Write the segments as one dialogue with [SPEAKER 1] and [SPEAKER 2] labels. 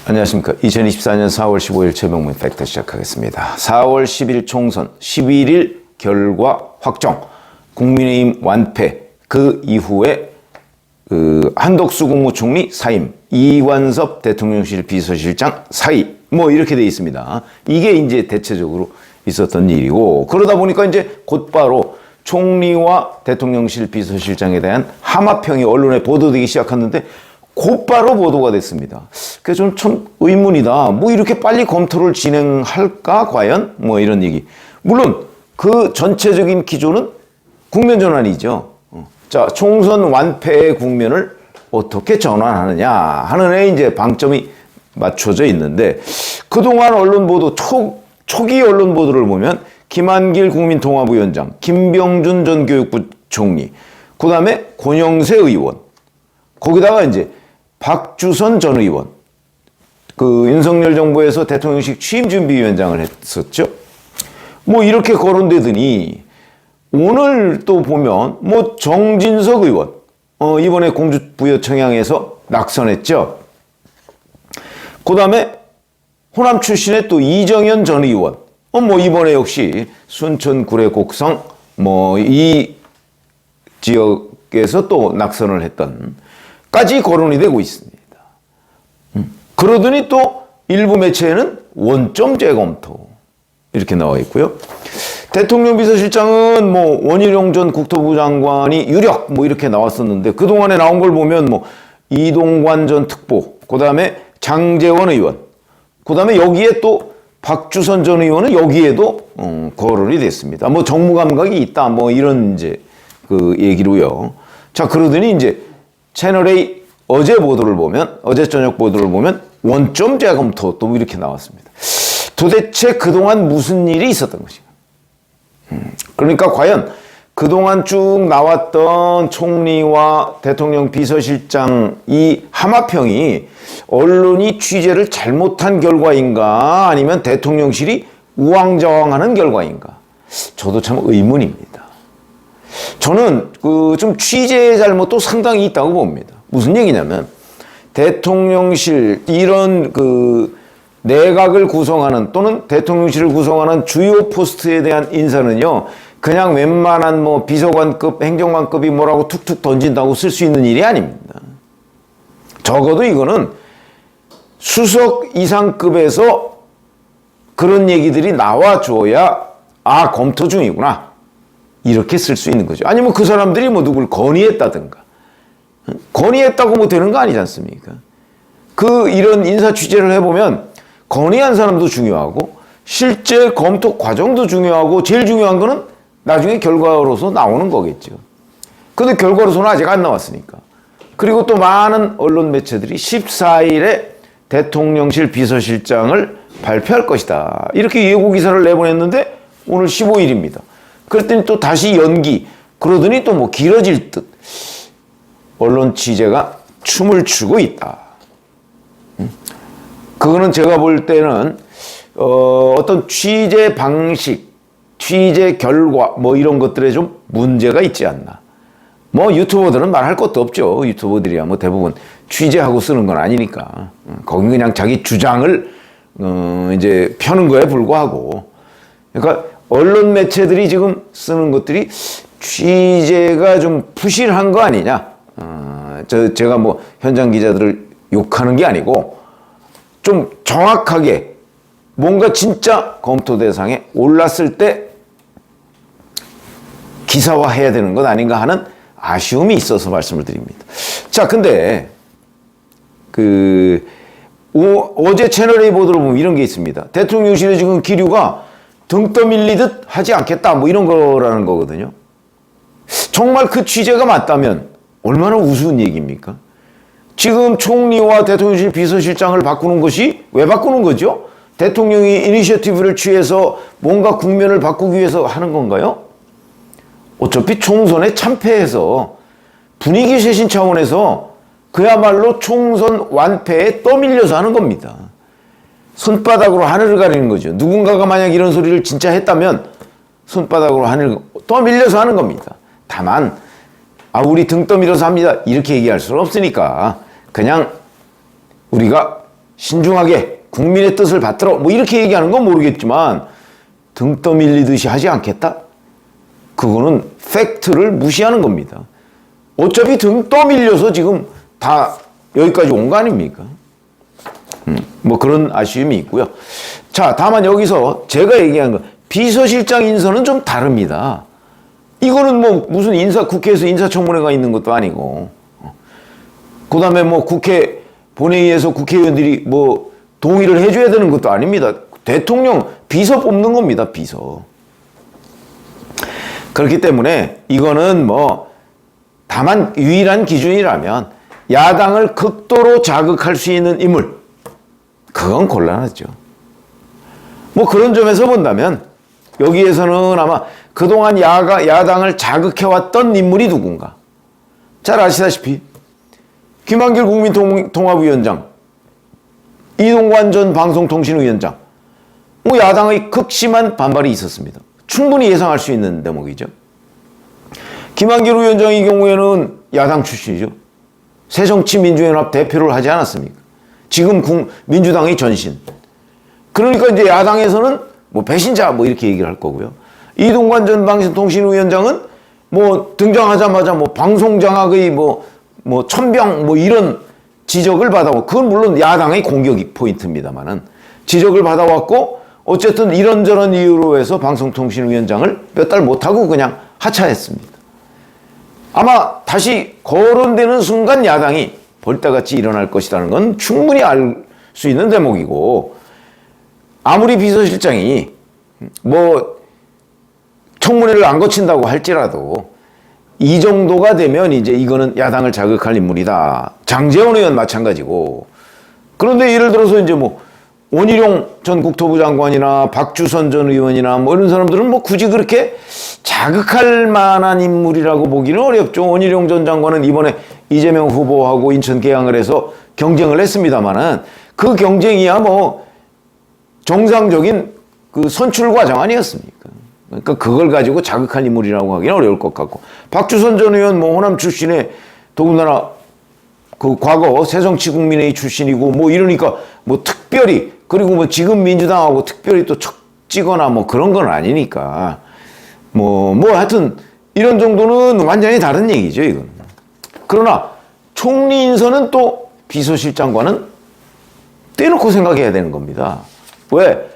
[SPEAKER 1] 안녕하십니까. 2024년 4월 15일 최병문 팩트 시작하겠습니다. 4월 10일 총선 11일 결과 확정, 국민의힘 완패, 그 이후에 한덕수 국무총리 사임, 이완섭 대통령실 비서실장 사임, 뭐 이렇게 돼 있습니다. 이게 이제 대체적으로 있었던 일이고, 그러다 보니까 이제 곧바로 총리와 대통령실 비서실장에 대한 함합평이 언론에 보도되기 시작했는데 곧바로 보도가 됐습니다. 그래서 좀 참 의문이다. 뭐 이렇게 빨리 검토를 진행할까 과연? 뭐 이런 얘기. 물론 그 전체적인 기조는 국면 전환이죠. 자, 총선 완패의 국면을 어떻게 전환하느냐 하는 데 이제 방점이 맞춰져 있는데, 그동안 언론 보도, 초기 언론 보도를 보면 김한길 국민통합위원장, 김병준 전 교육부 총리, 그 다음에 권영세 의원, 거기다가 이제 박주선 전 의원, 그 윤석열 정부에서 대통령직 취임준비위원장을 했었죠. 뭐 이렇게 거론되더니 오늘 또 보면 뭐 정진석 의원, 이번에 공주부여청양에서 낙선했죠. 그 다음에 호남 출신의 또 이정현 전 의원, 뭐 이번에 역시 순천 구례 곡성 뭐 이 지역에서 또 낙선을 했던 까지 거론이 되고 있습니다. 그러더니 또 일부 매체에는 원점 재검토 이렇게 나와 있고요. 대통령 비서실장은 뭐 원희룡 전 국토부 장관이 유력 뭐 이렇게 나왔었는데, 그동안에 나온 걸 보면 뭐 이동관 전 특보, 그 다음에 장제원 의원, 그 다음에 여기에 또 박주선 전 의원은 여기에도 거론이 됐습니다. 뭐 정무 감각이 있다 뭐 이런 이제 그 얘기로요. 자, 그러더니 이제 채널A 어제 보도를 보면, 어제 저녁 보도를 보면 원점 재검토 또 이렇게 나왔습니다. 도대체 그동안 무슨 일이 있었던 것인가? 그러니까 과연 그동안 쭉 나왔던 총리와 대통령 비서실장 이 함합평이 언론이 취재를 잘못한 결과인가, 아니면 대통령실이 우왕좌왕하는 결과인가? 저도 참 의문입니다. 저는 좀 취재의 잘못도 상당히 있다고 봅니다. 무슨 얘기냐면, 대통령실 이런 내각을 구성하는 또는 대통령실을 구성하는 주요 포스트에 대한 인사는요, 그냥 웬만한 뭐 비서관급, 행정관급이 뭐라고 툭툭 던진다고 쓸 수 있는 일이 아닙니다. 적어도 이거는 수석 이상급에서 그런 얘기들이 나와줘야 검토 중이구나 이렇게 쓸 수 있는 거죠. 아니면 그 사람들이 뭐 누굴 건의했다든가, 건의했다고 뭐 되는 거 아니지 않습니까? 이런 인사 취재를 해보면 건의한 사람도 중요하고 실제 검토 과정도 중요하고 제일 중요한 거는 나중에 결과로서 나오는 거겠죠. 근데 결과로서는 아직 안 나왔으니까. 그리고 또 많은 언론 매체들이 14일에 대통령실 비서실장을 발표할 것이다 이렇게 예고 기사를 내보냈는데 오늘 15일입니다. 그랬더니 또 다시 연기, 그러더니 또 뭐 길어질 듯 언론 취재가 춤을 추고 있다. 그거는 제가 볼 때는 어떤 취재 방식, 취재 결과 뭐 이런 것들에 좀 문제가 있지 않나. 뭐 유튜버들은 말할 것도 없죠. 유튜버들이야 뭐 대부분 취재하고 쓰는 건 아니니까. 거긴 그냥 자기 주장을 이제 펴는 거에 불과하고. 그러니까 언론 매체들이 지금 쓰는 것들이 취재가 좀 부실한 거 아니냐. 제가 뭐 현장 기자들을 욕하는 게 아니고 좀 정확하게 뭔가 진짜 검토 대상에 올랐을 때 기사화해야 되는 것 아닌가 하는 아쉬움이 있어서 말씀을 드립니다. 자, 근데 어제 채널A 보도를 보면 이런 게 있습니다. 대통령실의 지금 기류가 등 떠밀리듯 하지 않겠다 뭐 이런 거라는 거거든요. 정말 그 취재가 맞다면 얼마나 우스운 얘기입니까? 지금 총리와 대통령실 비서실장을 바꾸는 것이 왜 바꾸는 거죠? 대통령이 이니셔티브를 취해서 뭔가 국면을 바꾸기 위해서 하는 건가요? 어차피 총선에 참패해서 분위기 쇄신 차원에서 그야말로 총선 완패에 떠밀려서 하는 겁니다. 손바닥으로 하늘을 가리는 거죠. 누군가가 만약 이런 소리를 진짜 했다면 손바닥으로 하늘을 떠밀려서 하는 겁니다. 다만 우리 등 떠밀어서 합니다 이렇게 얘기할 수는 없으니까 그냥 우리가 신중하게 국민의 뜻을 받들어 뭐 이렇게 얘기하는 건 모르겠지만 등 떠밀리듯이 하지 않겠다? 그거는 팩트를 무시하는 겁니다. 어차피 등 떠밀려서 지금 다 여기까지 온 거 아닙니까? 뭐 그런 아쉬움이 있고요. 자, 다만 여기서 제가 얘기한 거 비서실장 인선은 좀 다릅니다. 이거는 뭐 무슨 국회에서 인사청문회가 있는 것도 아니고, 그 다음에 뭐 국회 본회의에서 국회의원들이 뭐 동의를 해줘야 되는 것도 아닙니다. 대통령 비서 뽑는 겁니다, 비서. 그렇기 때문에 이거는 뭐 다만 유일한 기준이라면 야당을 극도로 자극할 수 있는 인물, 그건 곤란하죠. 뭐 그런 점에서 본다면 여기에서는 아마 그동안 야당을 자극해왔던 인물이 누군가. 잘 아시다시피 김한길 국민통합위원장, 이동관 전 방송통신위원장, 뭐 야당의 극심한 반발이 있었습니다. 충분히 예상할 수 있는 대목이죠. 김한길 위원장의 경우에는 야당 출신이죠. 새정치민주연합 대표를 하지 않았습니까? 지금 민주당의 전신. 그러니까 이제 야당에서는 뭐 배신자 뭐 이렇게 얘기를 할 거고요. 이동관 전 방송통신위원장은 뭐 등장하자마자 뭐 방송장악의 뭐 천병 뭐 이런 지적을 받아왔고, 그건 물론 야당의 공격 포인트입니다만은 지적을 받아왔고, 어쨌든 이런저런 이유로 해서 방송통신위원장을 몇 달 못하고 그냥 하차했습니다. 아마 다시 거론되는 순간 야당이 벌떼같이 일어날 것이라는 건 충분히 알 수 있는 대목이고, 아무리 비서실장이 뭐 청문회를 안 거친다고 할지라도 이 정도가 되면 이제 이거는 야당을 자극할 인물이다. 장제원 의원 마찬가지고. 그런데 예를 들어서 이제 뭐 원희룡 전 국토부 장관이나 박주선 전 의원이나 뭐 이런 사람들은 뭐 굳이 그렇게 자극할 만한 인물이라고 보기는 어렵죠. 원희룡 전 장관은 이번에 이재명 후보하고 인천 개항을 해서 경쟁을 했습니다만은 그 경쟁이야 뭐 정상적인 그 선출 과정 아니었습니까? 그러니까 그걸 가지고 자극할 인물이라고 하기는 어려울 것 같고, 박주선 전 의원 뭐 호남 출신에 더군다나 그 과거 새정치국민회의 출신이고 뭐 이러니까 뭐 특별히, 그리고 뭐 지금 민주당하고 특별히 또 척지거나 뭐 그런 건 아니니까 뭐 하여튼 이런 정도는 완전히 다른 얘기죠, 이건. 그러나 총리 인선은 또 비서실장과는 떼놓고 생각해야 되는 겁니다. 왜?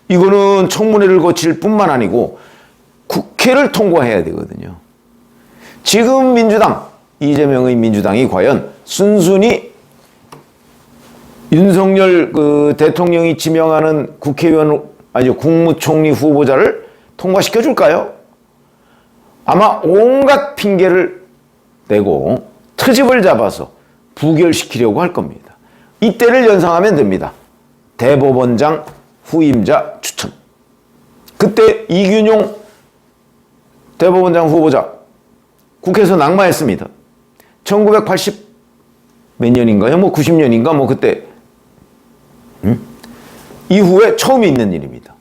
[SPEAKER 1] 이거는 청문회를 거칠 뿐만 아니고 국회를 통과해야 되거든요. 지금 민주당, 이재명의 민주당이 과연 순순히 윤석열 그 대통령이 지명하는 국회의원, 아니죠, 국무총리 후보자를 통과시켜 줄까요? 아마 온갖 핑계를 내고 트집을 잡아서 부결시키려고 할 겁니다. 이때를 연상하면 됩니다. 대법원장 후임자 추천. 그때 이균용 대법원장 후보자 국회에서 낙마했습니다. 1980 몇 년인가요? 뭐 90년인가? 뭐 그때 이후에 처음 있는 일입니다.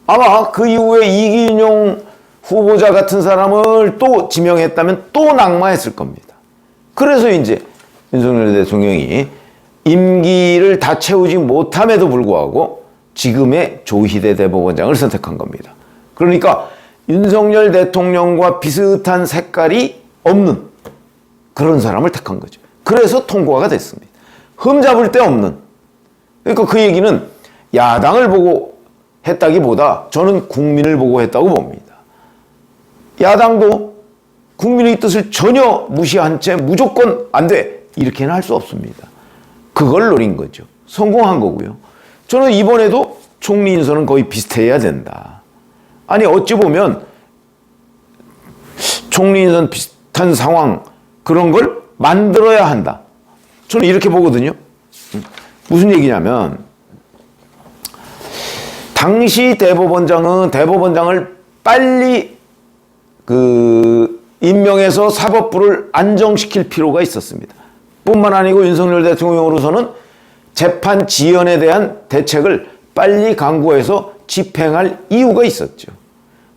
[SPEAKER 1] 아마 그 이후에 이균용 후보자 같은 사람을 또 지명했다면 또 낙마했을 겁니다. 그래서 이제 윤석열 대통령이 임기를 다 채우지 못함에도 불구하고 지금의 조희대 대법원장을 선택한 겁니다. 그러니까 윤석열 대통령과 비슷한 색깔이 없는 그런 사람을 택한 거죠. 그래서 통과가 됐습니다. 흠잡을 데 없는. 그러니까 그 얘기는 야당을 보고 했다기보다 저는 국민을 보고 했다고 봅니다. 야당도 국민의 뜻을 전혀 무시한 채 무조건 안 돼, 이렇게는 할 수 없습니다. 그걸 노린 거죠. 성공한 거고요. 저는 이번에도 총리 인선은 거의 비슷해야 된다. 아니 어찌 보면 총리 인선 비슷한 상황, 그런 걸 만들어야 한다. 저는 이렇게 보거든요. 무슨 얘기냐면 당시 대법원장은 대법원장을 빨리 임명해서 사법부를 안정시킬 필요가 있었습니다. 뿐만 아니고 윤석열 대통령으로서는 재판 지연에 대한 대책을 빨리 강구해서 집행할 이유가 있었죠.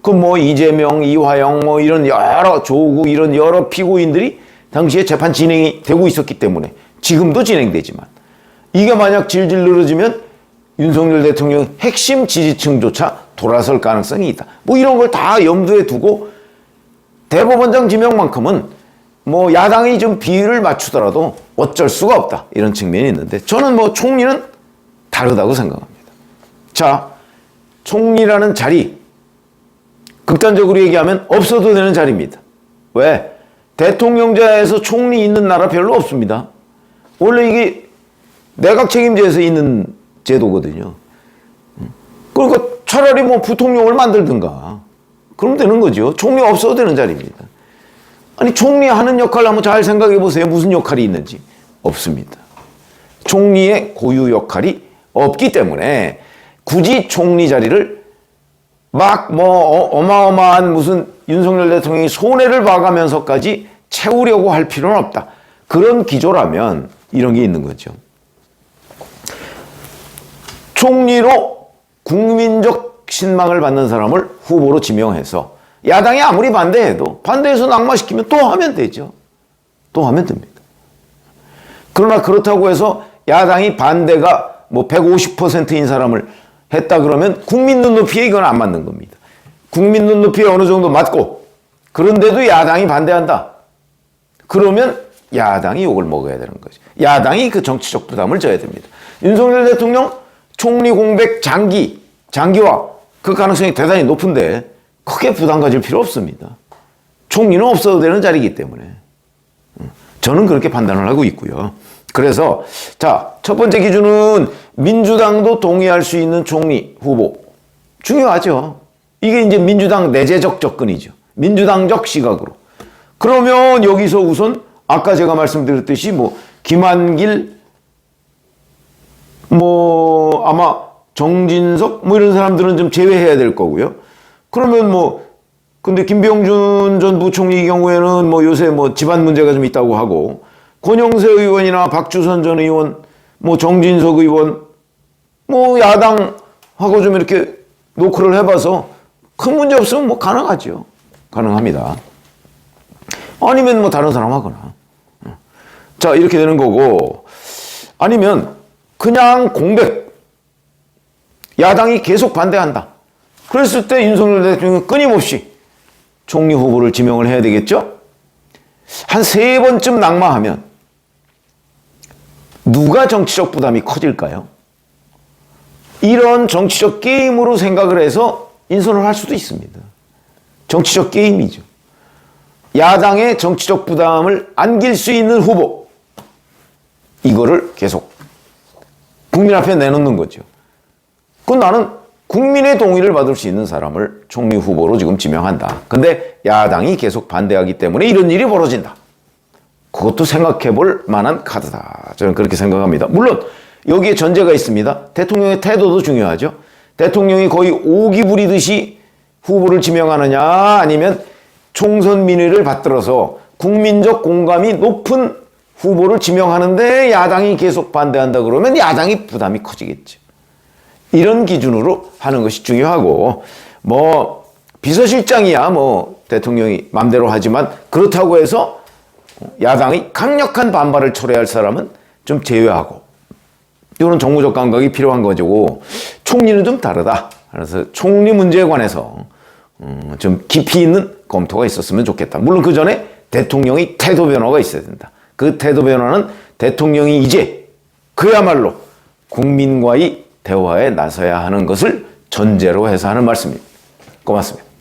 [SPEAKER 1] 그 뭐 이재명, 이화영 뭐 이런 여러 조국 이런 여러 피고인들이 당시에 재판 진행이 되고 있었기 때문에, 지금도 진행되지만 이게 만약 질질 늘어지면 윤석열 대통령 핵심 지지층조차 돌아설 가능성이 있다. 뭐 이런 걸 다 염두에 두고 대법원장 지명만큼은 뭐 야당이 좀 비율을 맞추더라도 어쩔 수가 없다. 이런 측면이 있는데 저는 뭐 총리는 다르다고 생각합니다. 자, 총리라는 자리, 극단적으로 얘기하면 없어도 되는 자리입니다. 왜? 대통령제에서 총리 있는 나라 별로 없습니다. 원래 이게 내각 책임제에서 있는 제도거든요. 그러니까 차라리 뭐 부통령을 만들든가 그러면 되는 거죠. 총리 없어도 되는 자리입니다. 아니, 총리 하는 역할 한번 잘 생각해 보세요. 무슨 역할이 있는지. 없습니다. 총리의 고유 역할이 없기 때문에 굳이 총리 자리를 막 뭐 어마어마한 무슨 윤석열 대통령이 손해를 봐가면서까지 채우려고 할 필요는 없다. 그런 기조라면 이런 게 있는 거죠. 총리로 국민적 신망을 받는 사람을 후보로 지명해서 야당이 아무리 반대해도 반대해서 낙마시키면 또 하면 되죠. 또 하면 됩니다. 그러나 그렇다고 해서 야당이 반대가 뭐 150%인 사람을 했다 그러면 국민 눈높이에 이건 안 맞는 겁니다. 국민 눈높이에 어느 정도 맞고 그런데도 야당이 반대한다. 그러면 야당이 욕을 먹어야 되는 거죠. 야당이 그 정치적 부담을 져야 됩니다. 윤석열 대통령 총리 공백 장기화 그 가능성이 대단히 높은데 크게 부담 가질 필요 없습니다. 총리는 없어도 되는 자리이기 때문에 저는 그렇게 판단을 하고 있고요. 그래서 자, 첫 번째 기준은 민주당도 동의할 수 있는 총리 후보. 중요하죠. 이게 이제 민주당 내재적 접근이죠. 민주당적 시각으로. 그러면 여기서 우선 아까 제가 말씀드렸듯이 뭐 김한길 뭐 아마 정진석 뭐 이런 사람들은 좀 제외해야 될 거고요. 그러면 뭐 근데 김병준 전 부총리 경우에는 뭐 요새 뭐 집안 문제가 좀 있다고 하고 권영세 의원이나 박주선 전 의원 뭐 정진석 의원 뭐 야당하고 좀 이렇게 노크를 해봐서 큰 문제 없으면 뭐 가능하죠. 가능합니다. 아니면 뭐 다른 사람 하거나. 자, 이렇게 되는 거고 아니면 그냥 공백 야당이 계속 반대한다. 그랬을 때 윤석열 대통령은 끊임없이 총리 후보를 지명을 해야 되겠죠? 한 3번쯤 낙마하면 누가 정치적 부담이 커질까요? 이런 정치적 게임으로 생각을 해서 인선을 할 수도 있습니다. 정치적 게임이죠. 야당의 정치적 부담을 안길 수 있는 후보. 이거를 계속 국민 앞에 내놓는 거죠. 그건 나는 국민의 동의를 받을 수 있는 사람을 총리 후보로 지금 지명한다. 근데 야당이 계속 반대하기 때문에 이런 일이 벌어진다. 그것도 생각해 볼 만한 카드다. 저는 그렇게 생각합니다. 물론 여기에 전제가 있습니다. 대통령의 태도도 중요하죠. 대통령이 거의 오기 부리듯이 후보를 지명하느냐 아니면 총선 민의를 받들어서 국민적 공감이 높은 후보를 지명하는데 야당이 계속 반대한다 그러면 야당이 부담이 커지겠죠. 이런 기준으로 하는 것이 중요하고 뭐 비서실장이야 뭐 대통령이 맘대로 하지만 그렇다고 해서 야당이 강력한 반발을 초래할 사람은 좀 제외하고 이거는 정무적 감각이 필요한 거죠. 총리는 좀 다르다. 그래서 총리 문제에 관해서 좀 깊이 있는 검토가 있었으면 좋겠다. 물론 그 전에 대통령의 태도 변화가 있어야 된다. 그 태도 변화는 대통령이 이제 그야말로 국민과의 대화에 나서야 하는 것을 전제로 해서 하는 말씀입니다. 고맙습니다.